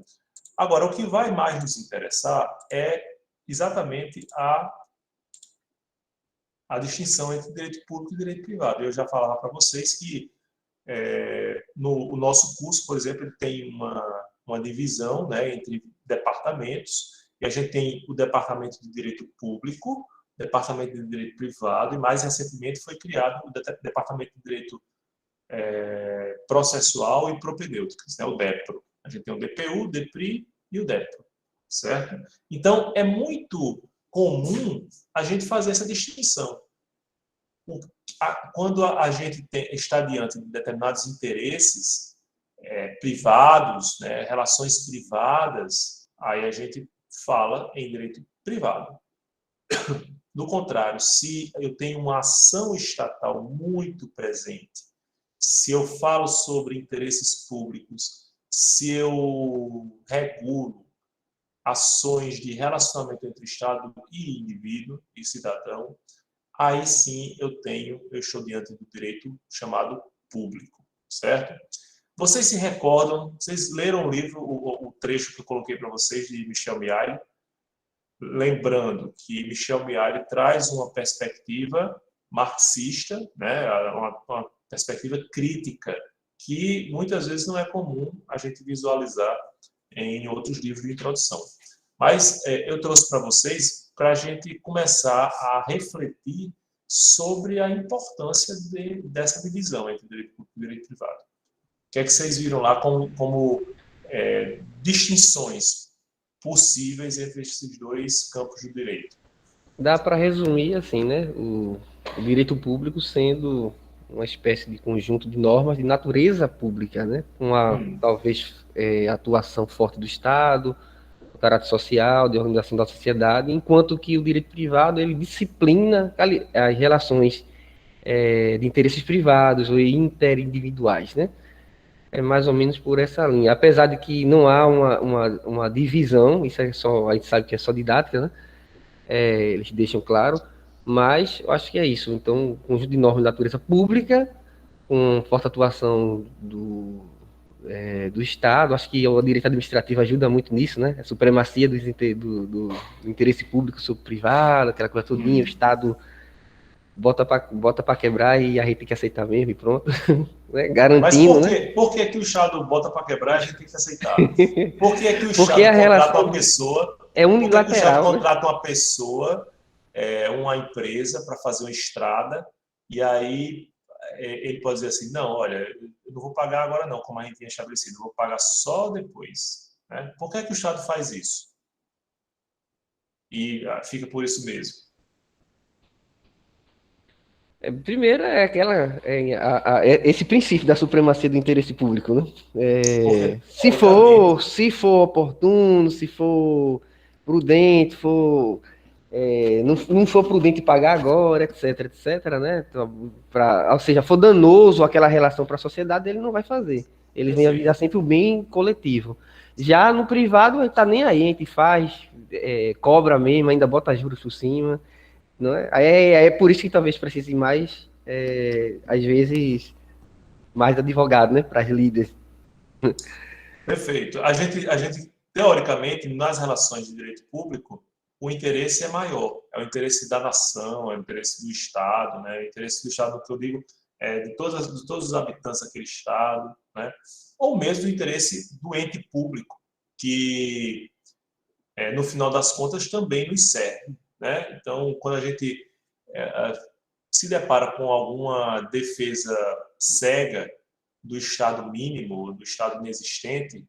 Agora, o que vai mais nos interessar é exatamente a distinção entre direito público e direito privado. Eu já falava para vocês que o nosso curso, por exemplo, ele tem uma divisão, né, entre departamentos, e a gente tem o departamento de direito público, departamento de direito privado, e mais recentemente foi criado o departamento de direito processual e propedêuticas, né? O DEPRO. A gente tem o DPU, o DEPRI e o DEPRO, certo? Então, é muito comum a gente fazer essa distinção. Quando a gente está diante de determinados interesses privados, né, relações privadas, aí a gente fala em direito privado. Do contrário, se eu tenho uma ação estatal muito presente, se eu falo sobre interesses públicos, se eu regulo ações de relacionamento entre Estado e indivíduo e cidadão, aí sim eu estou diante do direito chamado público, certo? Vocês se recordam, vocês leram o livro, o trecho que eu coloquei para vocês de Michel Mihaly? Lembrando que Michel Mihaly traz uma perspectiva marxista, né, uma perspectiva crítica, que muitas vezes não é comum a gente visualizar em outros livros de introdução. Mas eu trouxe para vocês para a gente começar a refletir sobre a importância dessa divisão entre direito público e direito privado. O que é que vocês viram lá como distinções possíveis entre esses dois campos do direito? Dá para resumir assim, né? O direito público sendo uma espécie de conjunto de normas de natureza pública, né? Talvez atuação forte do Estado, o caráter social, de organização da sociedade, enquanto que o direito privado ele disciplina as relações de interesses privados ou interindividuais, né? É mais ou menos por essa linha. Apesar de que não há uma divisão, isso a gente sabe que é só didática, né? Eles deixam claro, mas eu acho que é isso. Então, um conjunto de normas de natureza pública, com forte atuação do Estado, acho que o direito administrativo ajuda muito nisso, né? A supremacia do interesse público sobre o privado, aquela coisa todinha, o Estado bota para quebrar e a gente tem que aceitar mesmo e pronto. Né? Garantindo, mas por que que o Estado bota para quebrar e a gente tem que aceitar? Por que que o Estado contrata uma pessoa... É unilateral. Por que o Estado contrata uma pessoa, uma empresa, para fazer uma estrada, e aí ele pode dizer assim, não, olha, eu não vou pagar agora não, como a gente tinha estabelecido, eu vou pagar só depois. Né? Por que que o Estado faz isso? E fica por isso mesmo. Primeiro esse princípio da supremacia do interesse público, né? Se for oportuno, se for prudente, não for prudente pagar agora, etc, né? Então, ou seja, for danoso aquela relação para a sociedade, ele não vai fazer. Ele vem avisar sempre o bem coletivo. Já no privado, a gente tá nem aí, a gente faz, cobra mesmo, ainda bota juros por cima. Não é por isso que talvez precise mais, às vezes, mais advogado, né, para as líderes. Perfeito. A gente, teoricamente, nas relações de direito público, o interesse é maior. É o interesse da nação, é o interesse do Estado, né? O interesse do Estado, que eu digo, de todos os habitantes daquele Estado, né? Ou mesmo o interesse do ente público, que, no final das contas, também nos serve. Né? Então, quando a gente se depara com alguma defesa cega do Estado mínimo, do Estado inexistente,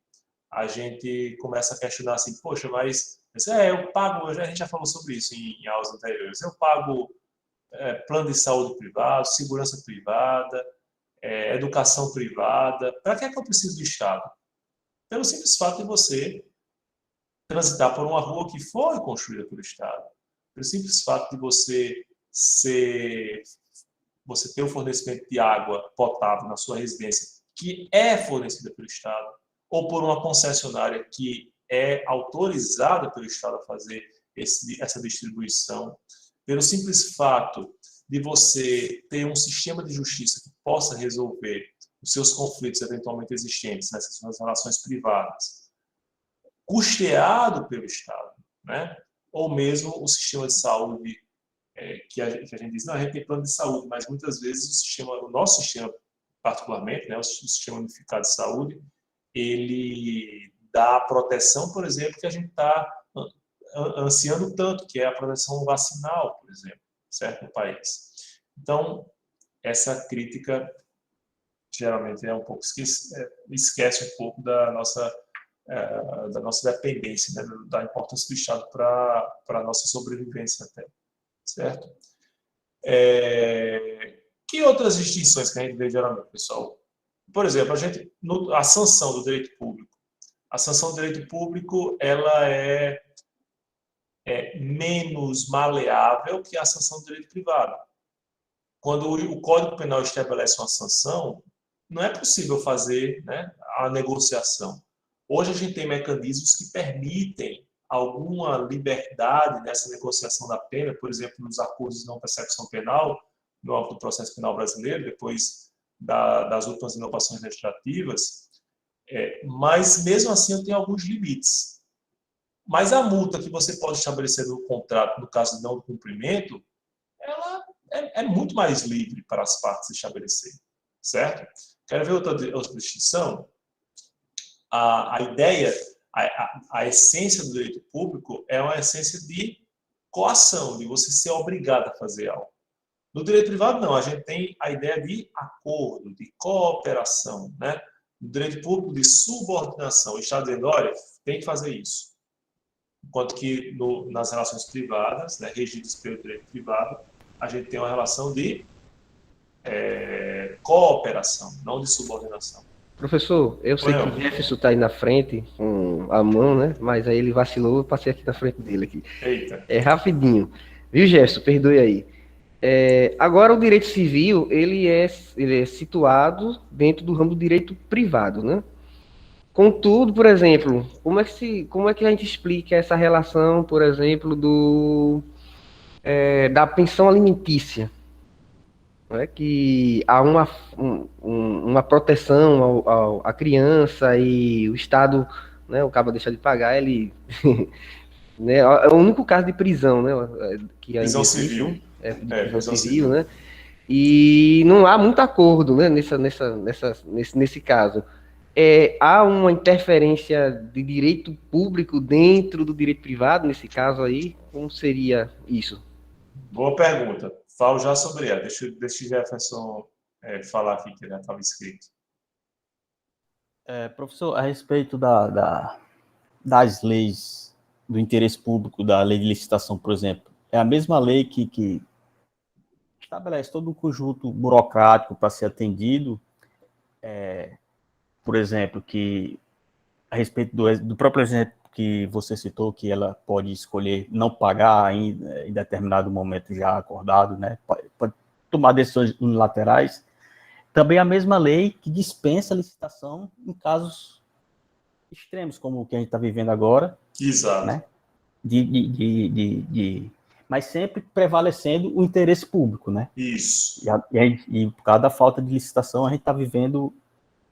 a gente começa a questionar assim, poxa, mas eu pago, a gente já falou sobre isso em aulas anteriores, eu pago plano de saúde privado, segurança privada, educação privada, para que é que eu preciso do Estado? Pelo simples fato de você transitar por uma rua que foi construída pelo Estado. Pelo simples fato de você ter o fornecimento de água potável na sua residência, que é fornecida pelo Estado, ou por uma concessionária que é autorizada pelo Estado a fazer essa distribuição, pelo simples fato de você ter um sistema de justiça que possa resolver os seus conflitos eventualmente existentes nessas relações privadas, custeado pelo Estado, né? Ou mesmo o sistema de saúde, que a gente diz, não, a gente tem plano de saúde, mas muitas vezes o nosso sistema, particularmente, né, o sistema unificado de saúde, ele dá a proteção, por exemplo, que a gente está ansiando tanto, que é a proteção vacinal, por exemplo, certo, no país. Então, essa crítica geralmente é um pouco esquece um pouco da nossa dependência, né, da importância do Estado para a nossa sobrevivência até, certo? Que outras distinções que a gente vê geralmente, pessoal? Por exemplo, a sanção do direito público. A sanção do direito público ela é menos maleável que a sanção do direito privado. Quando o Código Penal estabelece uma sanção, não é possível fazer, né, a negociação. Hoje a gente tem mecanismos que permitem alguma liberdade nessa negociação da pena, por exemplo, nos acordos de não persecução penal, no âmbito do processo penal brasileiro, depois das últimas inovações legislativas, mas mesmo assim eu tenho alguns limites. Mas a multa que você pode estabelecer no contrato, no caso de não cumprimento, ela é muito mais livre para as partes estabelecerem, certo? Quero ver outra distinção? A ideia, a essência do direito público é uma essência de coação, de você ser obrigado a fazer algo. No direito privado, não. A gente tem a ideia de acordo, de cooperação, né? No direito público, de subordinação. O Estado dizendo, olha, tem que fazer isso. Enquanto que nas relações privadas, né, regidas pelo direito privado, a gente tem uma relação de cooperação, não de subordinação. Professor, eu sei que o Jefferson está aí na frente com a mão, né? Mas aí ele vacilou, eu passei aqui na frente dele aqui. Eita. É rapidinho. Viu, Jefferson? Perdoe aí. Agora o direito civil, ele é situado dentro do ramo do direito privado, né? Contudo, por exemplo, como é que a gente explica essa relação, por exemplo, da pensão alimentícia? Né, que há uma proteção à criança e o Estado, né, o cabo deixar de pagar, ele... né, é o único caso de prisão, né? Que prisão civil. Prisão civil, né? E não há muito acordo, né, nesse caso. Há uma interferência de direito público dentro do direito privado, nesse caso aí? Como seria isso? Boa pergunta. Falo já sobre ela. Deixa o Jefferson falar aqui, que já estava escrito. Professor, a respeito das leis do interesse público, da lei de licitação, por exemplo, é a mesma lei que estabelece todo um conjunto burocrático para ser atendido, por exemplo, que a respeito do próprio exemplo que você citou, que ela pode escolher não pagar em determinado momento já acordado, né? Pode tomar decisões unilaterais. Também a mesma lei que dispensa a licitação em casos extremos, como o que a gente está vivendo agora. Exato. Né? Mas sempre prevalecendo o interesse público, né? Isso. E por causa da falta de licitação, a gente está vivendo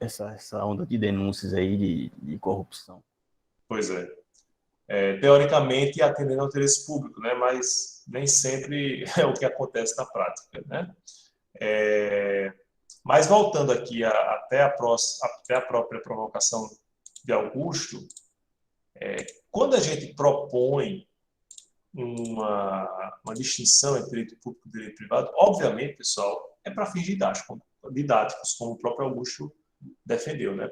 essa onda de denúncias aí de corrupção. Pois é. Teoricamente, atendendo ao interesse público, né? Mas nem sempre é o que acontece na prática, né? Mas voltando aqui até a própria provocação de Augusto, quando a gente propõe uma distinção entre direito público e direito privado, obviamente, pessoal, é para fins didáticos, como o próprio Augusto defendeu, né?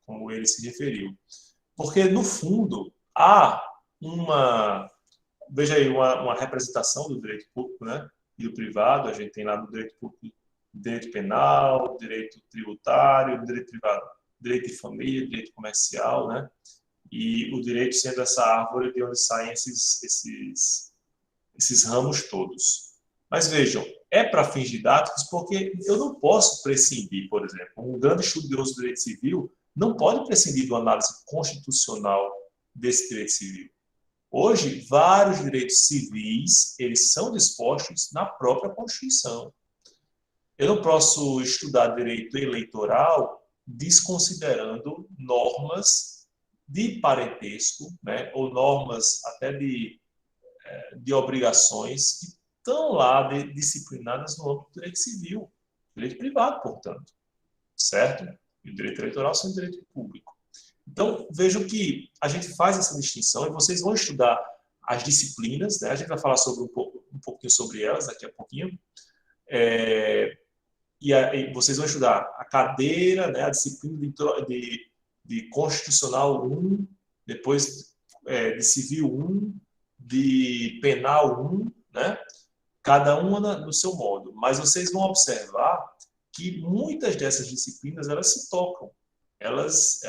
Como ele se referiu. Porque, no fundo, há veja aí, uma representação do direito público, né, e do privado. A gente tem lá no direito público direito penal, direito tributário, direito privado, direito de família, direito comercial, né, e o direito sendo essa árvore de onde saem esses ramos todos. Mas vejam, para fins didáticos, porque eu não posso prescindir, por exemplo, um grande estudioso do direito civil não pode prescindir de uma análise constitucional desse direito civil. Hoje, vários direitos civis, eles são dispostos na própria Constituição. Eu não posso estudar direito eleitoral desconsiderando normas de parentesco, né, ou normas até de obrigações que estão lá disciplinadas no âmbito do direito civil, direito privado, portanto, certo? E o direito eleitoral sendo direito público. Então, vejam que a gente faz essa distinção e vocês vão estudar as disciplinas, né? A gente vai falar um pouquinho sobre elas daqui a pouquinho. e vocês vão estudar a cadeira, né, a disciplina de Constitucional 1, depois de Civil 1, de Penal 1, né? Cada uma no seu modo. Mas vocês vão observar que muitas dessas disciplinas elas se tocam. Elas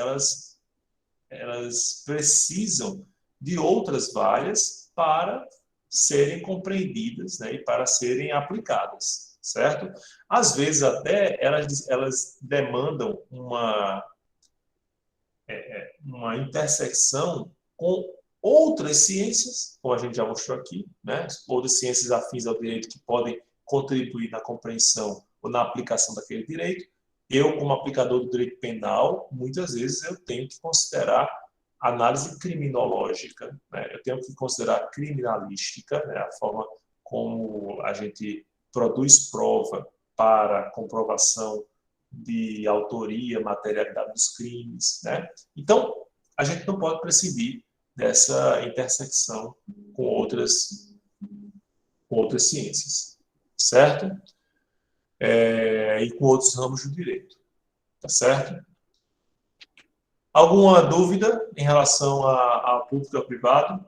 precisam de outras várias para serem compreendidas, né, e para serem aplicadas, certo? Às vezes até elas demandam uma intersecção com outras ciências, como a gente já mostrou aqui, né? Outras ciências afins ao direito que podem contribuir na compreensão ou na aplicação daquele direito. Eu, como aplicador do direito penal, muitas vezes eu tenho que considerar análise criminológica, né? Eu tenho que considerar criminalística, né? A forma como a gente produz prova para comprovação de autoria, materialidade dos crimes, né? Então, a gente não pode prescindir dessa intersecção com outras ciências, certo? E com outros ramos do direito, tá certo? Alguma dúvida em relação a público e ao privado?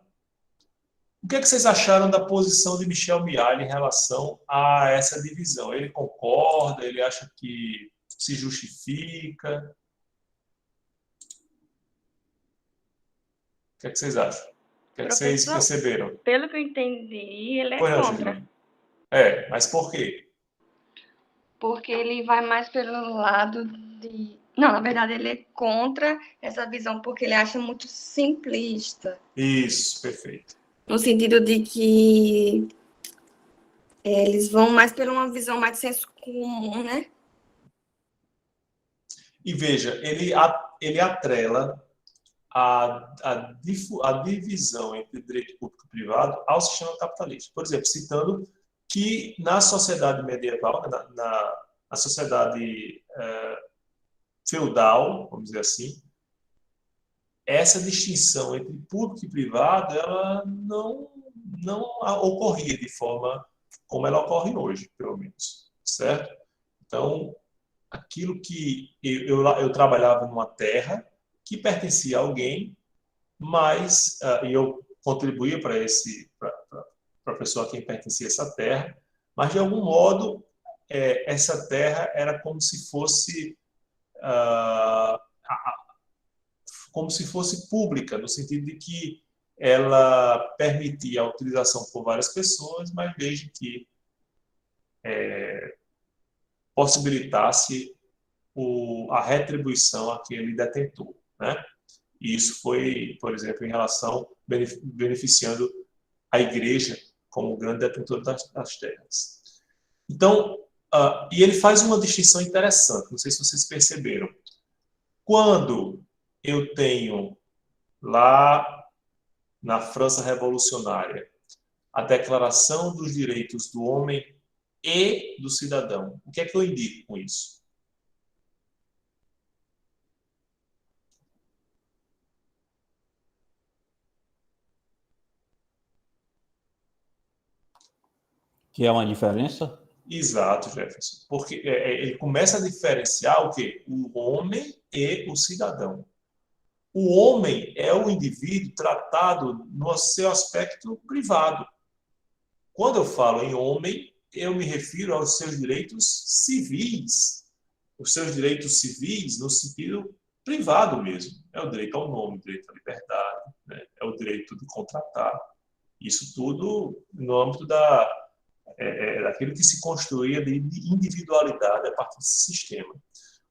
O que é que vocês acharam da posição de Michel Mihaly em relação a essa divisão? Ele concorda? Ele acha que se justifica? O que é que vocês acham? O que é que vocês perceberam? Pelo que eu entendi, ele é contra. Mas por quê? Porque ele vai mais pelo lado de... Não, na verdade, ele é contra essa visão, porque ele acha muito simplista. Isso, perfeito. No sentido de que eles vão mais por uma visão mais de senso comum, né? E veja, ele atrela a divisão entre direito público e privado ao sistema capitalista. Por exemplo, citando que na sociedade medieval, na sociedade feudal, vamos dizer assim, essa distinção entre público e privado, ela não ocorria de forma como ela ocorre hoje, pelo menos, certo? Então, aquilo que eu trabalhava numa terra que pertencia a alguém, mas eu contribuía para a pessoa a quem pertencia essa terra, mas de algum modo essa terra era como se fosse pública, no sentido de que ela permitia a utilização por várias pessoas, mas desde que possibilitasse a retribuição àquele detentor, né? E isso foi, por exemplo, em relação beneficiando a igreja como grande detentor das terras. Então, e ele faz uma distinção interessante, não sei se vocês perceberam. Quando eu tenho lá na França Revolucionária a Declaração dos Direitos do Homem e do Cidadão, o que é que eu indico com isso? Que é uma diferença? Exato, Jefferson. Porque ele começa a diferenciar o quê? O homem e o cidadão. O homem é o indivíduo tratado no seu aspecto privado. Quando eu falo em homem, eu me refiro aos seus direitos civis. Os seus direitos civis no sentido privado mesmo. É o direito ao nome, o direito à liberdade, né? É o direito de contratar. Isso tudo no âmbito daquilo que se construía de individualidade a partir desse sistema.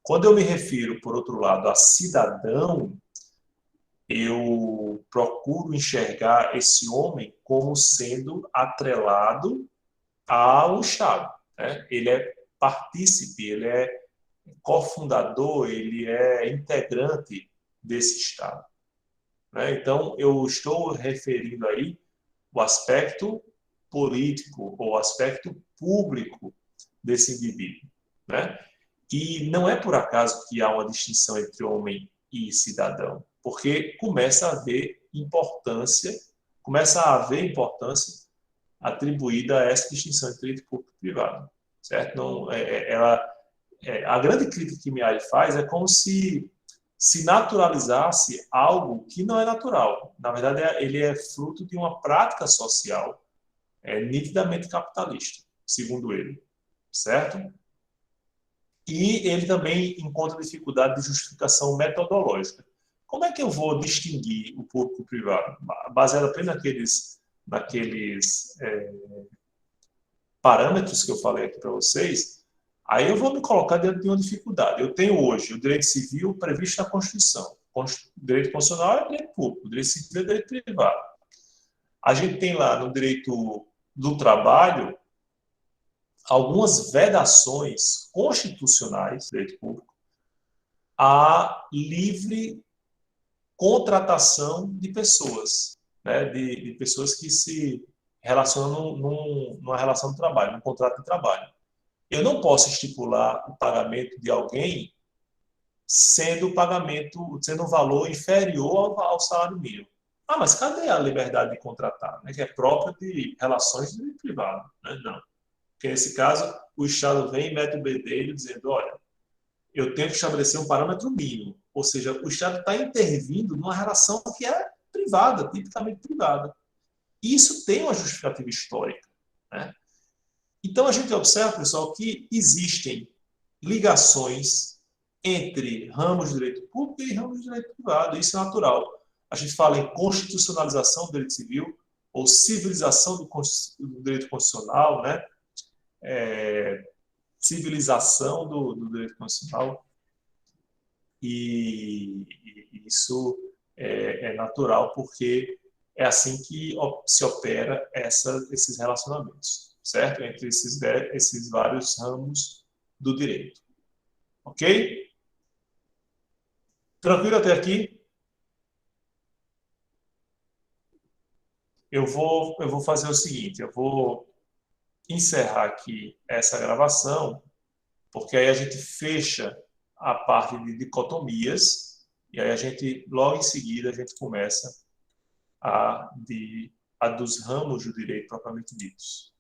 Quando eu me refiro, por outro lado, a cidadão, eu procuro enxergar esse homem como sendo atrelado ao Estado, né? Ele é partícipe, ele é cofundador, ele é integrante desse Estado, né? Então, eu estou referindo aí o aspecto político ou aspecto público desse indivíduo, né? E não é por acaso que há uma distinção entre homem e cidadão, porque começa a haver importância atribuída a essa distinção entre direito público e privado, certo? Não, a grande crítica que Mihaly faz é como se naturalizasse algo que não é natural. Na verdade, ele é fruto de uma prática social nitidamente capitalista, segundo ele, certo? E ele também encontra dificuldade de justificação metodológica. Como é que eu vou distinguir o público privado? Baseado apenas naqueles parâmetros que eu falei aqui para vocês, aí eu vou me colocar dentro de uma dificuldade. Eu tenho hoje o direito civil previsto na Constituição. O direito constitucional é direito público, o direito civil é direito privado. A gente tem lá no direito do trabalho algumas vedações constitucionais, direito público, à livre contratação de pessoas, né, de pessoas que se relacionam numa relação de trabalho, num contrato de trabalho. Eu não posso estipular o pagamento de alguém sendo um valor inferior ao salário mínimo. Ah, mas cadê a liberdade de contratar, né, que é própria de relações de direito privado? Né? Não. Porque, nesse caso, o Estado vem e mete o bedelho dizendo, olha, eu tenho que estabelecer um parâmetro mínimo. Ou seja, o Estado está intervindo numa relação que é privada, tipicamente privada. E isso tem uma justificativa histórica, né? Então, a gente observa, pessoal, que existem ligações entre ramos de direito público e ramos de direito privado. Isso é natural. A gente fala em constitucionalização do direito civil ou civilização do direito constitucional, né? Civilização do direito constitucional. E isso é natural, porque é assim que se opera esses relacionamentos, certo? Entre esses vários ramos do direito. Ok? Tranquilo até aqui? Eu vou fazer o seguinte, eu vou encerrar aqui essa gravação, porque aí a gente fecha a parte de dicotomias, e aí logo em seguida, a gente começa a dos ramos do direito propriamente ditos.